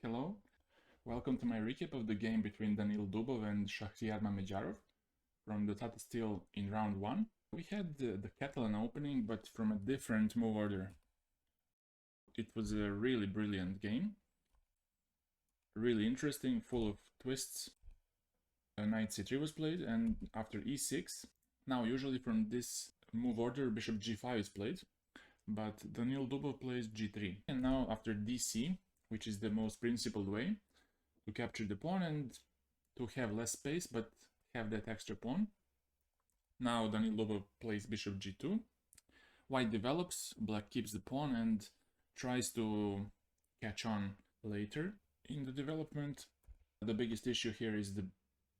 Hello, welcome to my recap of the game between Daniil Dubov and Shakhriyar Mamedyarov from the Tata Steel in round 1. We had the Catalan opening, but from a different move order. It was a really brilliant game, really interesting, full of twists. Knight c3 was played, and after e6, now usually from this move order, bishop g5 is played, but Daniil Dubov plays g3. And now after dc, which is the most principled way to capture the pawn and to have less space but have that extra pawn. Now Daniil Dubov plays bishop g2. White develops, black keeps the pawn and tries to catch on later in the development. The biggest issue here is the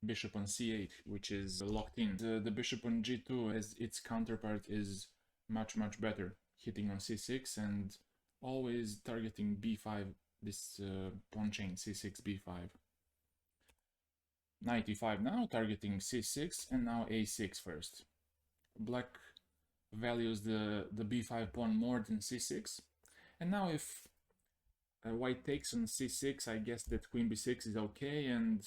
bishop on c8, which is locked in. The bishop on g2 as its counterpart is much better, hitting on c6 and always targeting b5, this pawn chain c6 b5. Knight e5 now, targeting c6 and now a6 first. Black values the b5 pawn more than c6, and now if white takes on c6, I guess that queen b6 is okay, and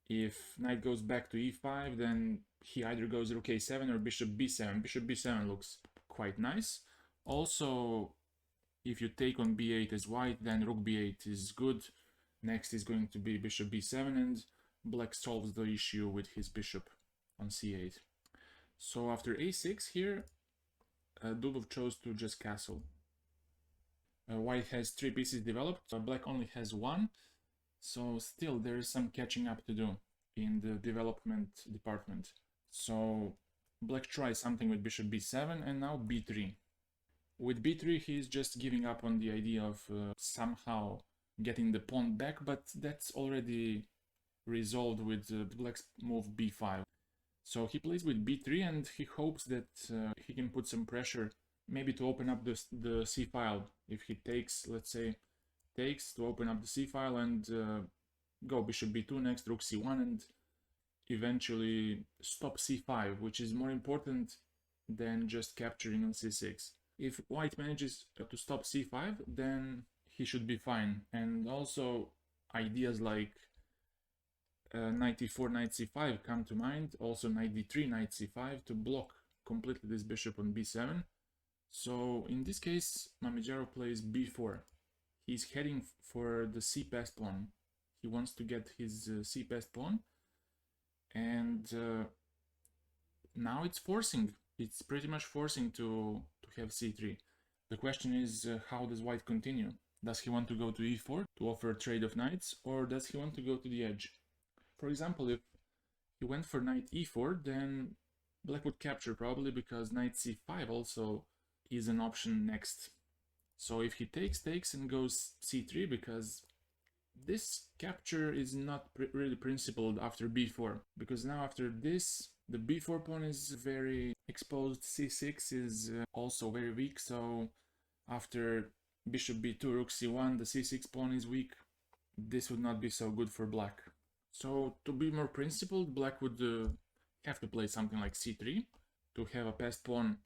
if knight goes back to e5, then he either goes rook a7 or bishop b7. Bishop b7 looks quite nice. Also, if you take on b8 as white, then rook b8 is good. Next is going to be bishop b7, and black solves the issue with his bishop on c8. So after a6 here, Dubov chose to just castle. White has 3 pieces developed, black only has 1. So still there is some catching up to do in the development department. So black tries something with bishop b7 and now b3. With b3 he's just giving up on the idea of somehow getting the pawn back, but that's already resolved with black's move b5. So he plays with b3 and he hopes that he can put some pressure, maybe to open up the c file. If he takes, let's say, takes to open up the c file and go bishop b2 next, rook c1, and eventually stop c5, which is more important than just capturing on c6. If white manages to stop c5, then he should be fine. And also ideas like knight e4, knight c5 come to mind. Also knight d3, knight c5 to block completely this bishop on b7. So in this case, Mamedyarov plays b4. He's heading for the c-passed pawn. He wants to get his c-passed pawn. And now it's forcing. It's pretty much forcing to have c3. The question is, how does white continue? Does he want to go to e4 to offer a trade of knights, or does he want to go to the edge? For example, if he went for knight e4, then black would capture probably, because knight c5 also is an option next. So if he takes and goes c3, because this capture is not really principled after b4, because now after this the b4 pawn is very exposed, c6 is also very weak, so after bishop b2, rook c1, the c6 pawn is weak. This would not be so good for black. So to be more principled, black would have to play something like c3 to have a passed pawn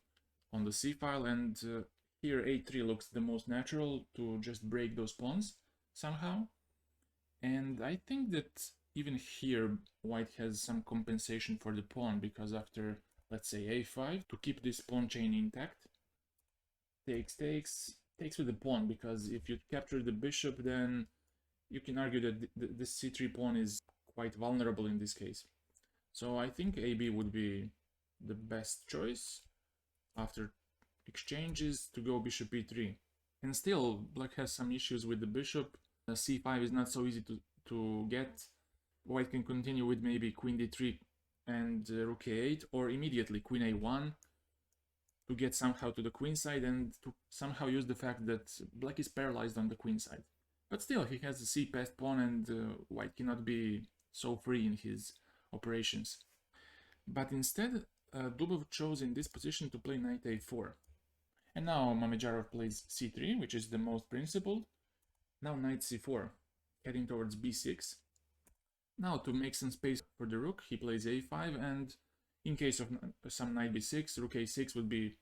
on the c file, and here a3 looks the most natural to just break those pawns somehow. And I think that even here white has some compensation for the pawn, because after, let's say, a5, to keep this pawn chain intact, takes with the pawn, because if you capture the bishop, then you can argue that this c3 pawn is quite vulnerable in this case. So I think AB would be the best choice after exchanges, to go bishop e3. And still, black has some issues with the bishop. c5 is not so easy to get. White can continue with maybe queen d3 and rook a8, or immediately queen a1 to get somehow to the queen side, and to somehow use the fact that black is paralyzed on the queen side. But still, he has a c-passed pawn, and white cannot be so free in his operations. But instead, Dubov chose in this position to play knight a4. And now Mamedyarov plays c3, which is the most principled. Now knight c4, heading towards b6. Now to make some space for the rook, he plays a5, and in case of some knight b6, rook a6 would be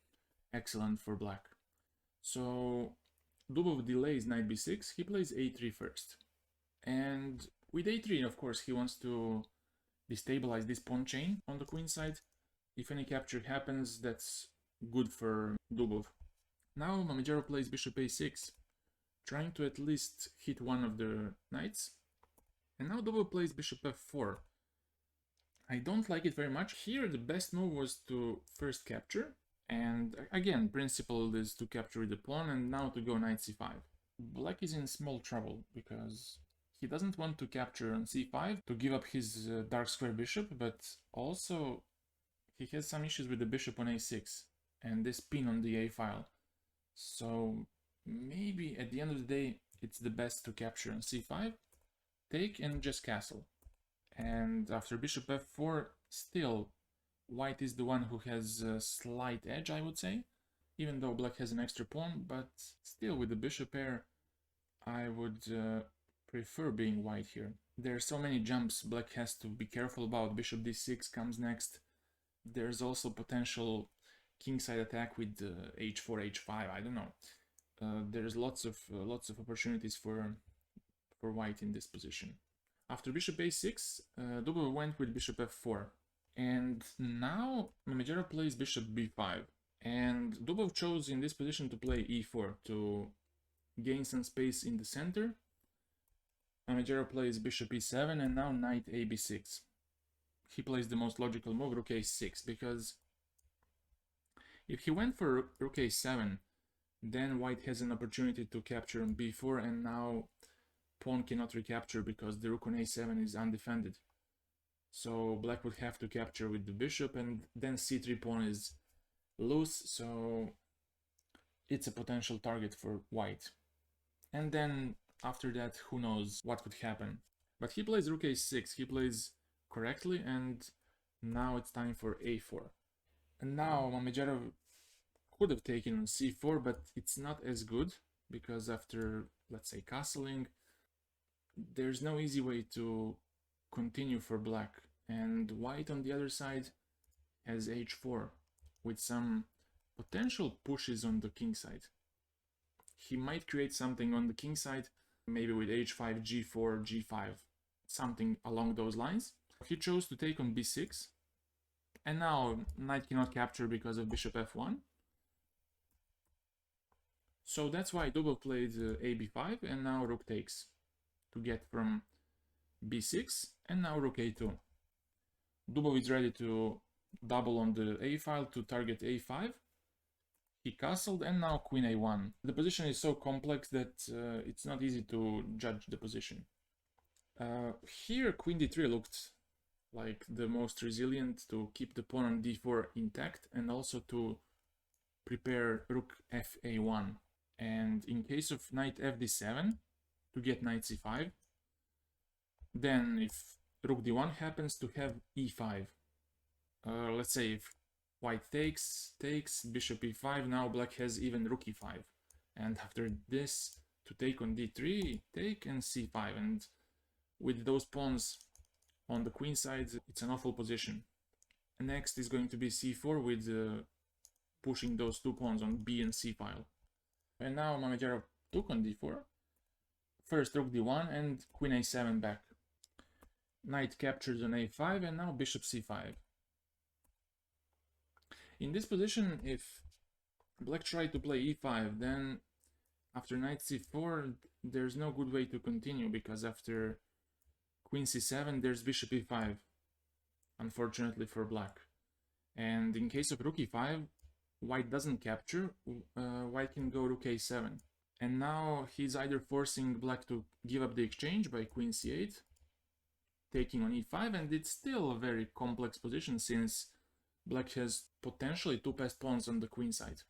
excellent for black. So Dubov delays knight b6, he plays a3 first. And with a3, of course, he wants to destabilize this pawn chain on the queen side. If any capture happens, that's good for Dubov. Now Mamedyarov plays bishop a6, trying to at least hit one of the knights. And now Dubov plays bishop f4. I don't like it very much. Here the best move was to first capture, and again, principle is to capture with the pawn, and now to go knight c5. Black is in small trouble because he doesn't want to capture on c5 to give up his dark square bishop, but also he has some issues with the bishop on a6 and this pin on the a file. So maybe at the end of the day it's the best to capture on c5, take and just castle. And after bishop f4, still white is the one who has a slight edge, I would say, even though black has an extra pawn, but still with the bishop pair I would prefer being white here. There are so many jumps black has to be careful about. Bishop d6 comes next. There's also potential kingside attack with h4, h5, I don't know. There's lots of opportunities for white in this position. After bishop a6, Dubov went with bishop f4. And now Mamedyarov plays bishop b5. And Dubov chose in this position to play e4 to gain some space in the center. Mamedyarov plays bishop e7 and now knight a b6. He plays the most logical move, rook a6, because if he went for rook a7, then white has an opportunity to capture on b4, and now pawn cannot recapture because the rook on a7 is undefended. So black would have to capture with the bishop, and then c3 pawn is loose, so it's a potential target for white. And then after that, who knows what could happen. But he plays rook a6, he plays correctly, and now it's time for a4. And now Mamedyarov could have taken on c4, but it's not as good, because after, let's say, castling, there's no easy way to continue for black. And white on the other side has h4 with some potential pushes on the king side. He might create something on the king side, maybe with h5, g4, g5, something along those lines. He chose to take on b6, and now knight cannot capture because of bishop f1. So that's why Dubov played a b5, and now rook takes to get from b6, and now rook a2. Dubov is ready to double on the a file to target a5. He castled, and now queen a1. The position is so complex that it's not easy to judge the position. Here queen d3 looked like the most resilient to keep the pawn on d4 intact, and also to prepare rook fa1. And in case of knight fd7, to get knight c5, then if rook d1 happens, to have e5. Let's say if white takes, bishop e5, now black has even rook e5. And after this, to take on d3, take, and c5. And with those pawns on the queen side, it's an awful position. And next is going to be c4 with pushing those two pawns on b and c file. And now Mamedyarov took on d4. First rook d1 and queen a7 back. Knight captures on a5, and now bishop c5. In this position, if black tried to play e5, then after knight c4, there's no good way to continue, because after queen c7, there's bishop e5, unfortunately for black. And in case of rook e5, white doesn't capture, white can go rook a7. And now he's either forcing black to give up the exchange by queen c8, taking on e5, and it's still a very complex position since black has potentially two passed pawns on the queen side.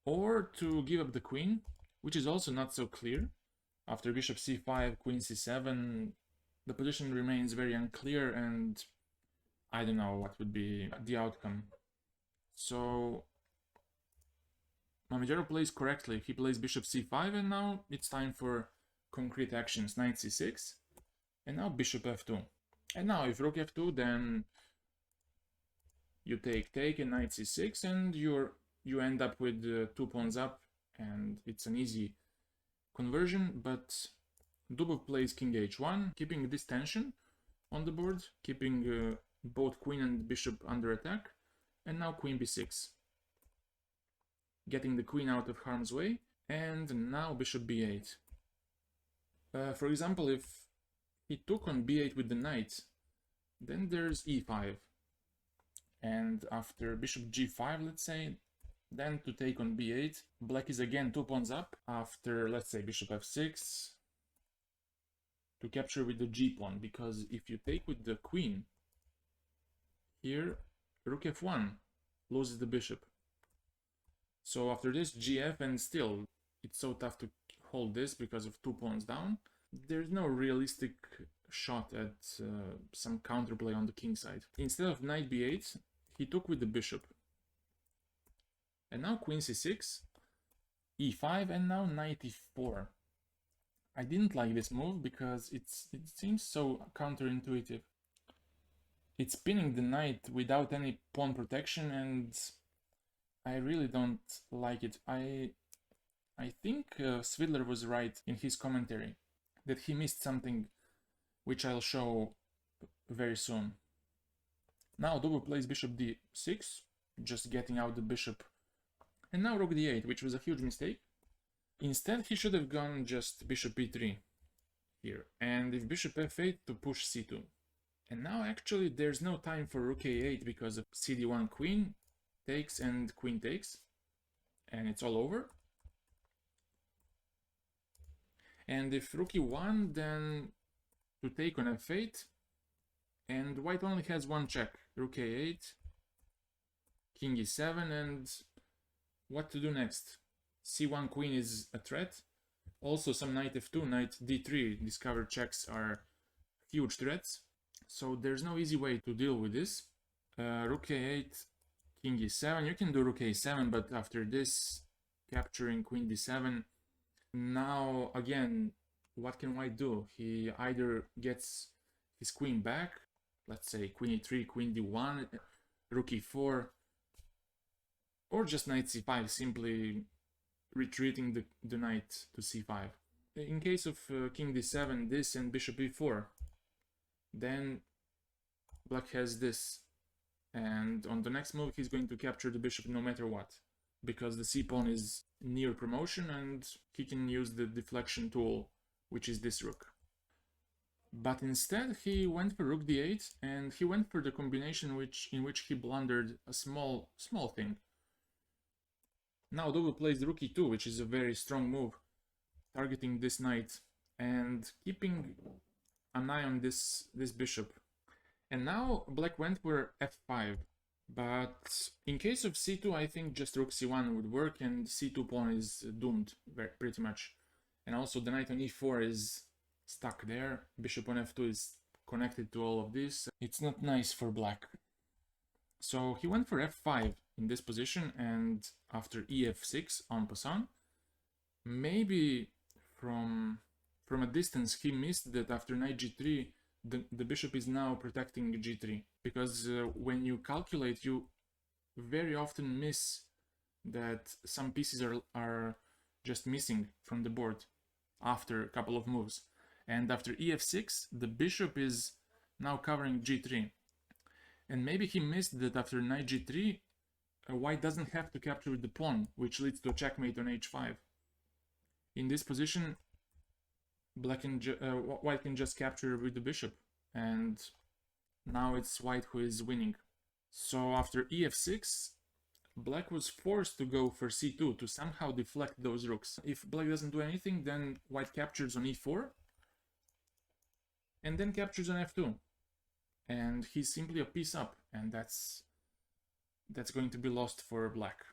Or to give up the queen, which is also not so clear. After bishop c5, queen c7, the position remains very unclear, and I don't know what would be the outcome. So Mamedyarov plays correctly. He plays bishop c5, and now it's time for concrete actions. Knight c6, and now bishop f2. And now if rook f2, then you take, and knight c6, and you end up with 2 pawns up, and it's an easy conversion, but Dubov plays king h1, keeping this tension on the board, keeping both queen and bishop under attack, and now queen b6, getting the queen out of harm's way, and now bishop b8. For example, if he took on b8 with the knight, then there's e5, and after bishop g5, let's say, then to take on b8, black is again 2 pawns up after, let's say, bishop f6, to capture with the g pawn, because if you take with the queen, here, rook f1 loses the bishop. So after this, gf, and still, it's so tough to hold this because of 2 pawns down. There's no realistic shot at some counterplay on the king side. Instead of knight b8, he took with the bishop. And now queen c6, e5, and now knight e4. I didn't like this move because it seems so counterintuitive. It's pinning the knight without any pawn protection, and I really don't like it. I think Svidler was right in his commentary that he missed something, which I'll show very soon. Now Dubov plays bishop d6, just getting out the bishop, and now rook d8, which was a huge mistake. Instead, he should have gone just bishop e3 here, and if bishop f8 to push c2. And now actually there's no time for rook a8 because of cd1 queen takes and queen takes, and it's all over. And if rook e1, then to take on f8, and white only has one check, rook a8, king e7, and what to do next? c1 queen is a threat. Also some knight f2, knight d3 discovered checks are huge threats. So there's no easy way to deal with this. Rook a8, king e7, you can do rook a7, but after this, capturing queen d7, now again, what can white do? He either gets his queen back, let's say queen e3, queen d1, rook e4, or just knight c5, simply retreating the knight to c5. In case of king d7, this and bishop e4, then black has this, and on the next move he's going to capture the bishop no matter what, because the c-pawn is near promotion and he can use the deflection tool, which is this rook. But instead he went for rook d8, and he went for the combination in which he blundered a small thing. Now Dubov plays rook e2, which is a very strong move, targeting this knight and keeping an eye on this bishop. And now black went for f5, but in case of c2, I think just rook c1 would work, and c2 pawn is doomed pretty much. And also the knight on e4 is stuck there, bishop on f2 is connected to all of this. It's not nice for black. So he went for f5 in this position, and after ef6 en passant, maybe from a distance he missed that after knight g3 the bishop is now protecting g3, because when you calculate, you very often miss that some pieces are just missing from the board after a couple of moves, and after ef6 the bishop is now covering g3, and maybe he missed that after knight g3 white doesn't have to capture with the pawn, which leads to a checkmate on h5. In this position, white can just capture with the bishop, and now it's white who is winning. So after ef6, black was forced to go for c2 to somehow deflect those rooks. If black doesn't do anything, then white captures on e4, and then captures on f2, and he's simply a piece up, and that's going to be lost for black.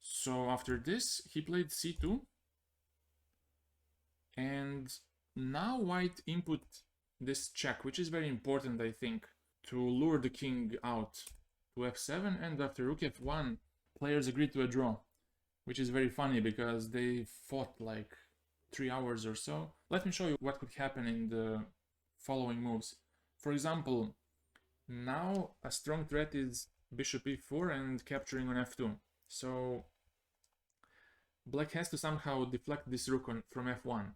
So after this, he played c2, and now white input this check, which is very important, I think, to lure the king out to f7, and after rook f1, players agreed to a draw, which is very funny because they fought like 3 hours or so. Let me show you what could happen in the following moves. For example, now a strong threat is bishop e4 and capturing on f2. So Black has to somehow deflect this rook from f1,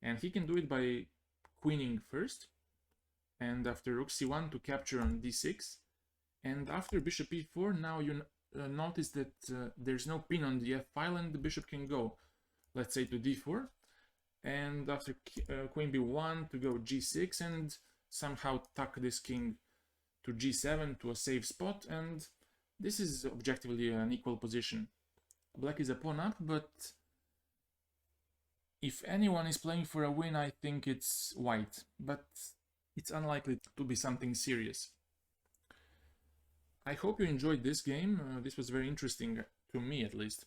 and he can do it by queening first, and after rook c1 to capture on d6, and after bishop e4, now you notice that there's no pin on the f file, and the bishop can go, let's say, to d4, and after queen b1 to go g6, and somehow tuck this king to g7 to a safe spot, and this is objectively an equal position. Black is a pawn up, but if anyone is playing for a win, I think it's white, but it's unlikely to be something serious. I hope you enjoyed this game. This was very interesting, to me at least.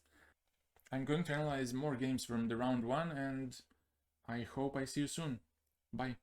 I'm going to analyze more games from the round 1, and I hope I see you soon. Bye.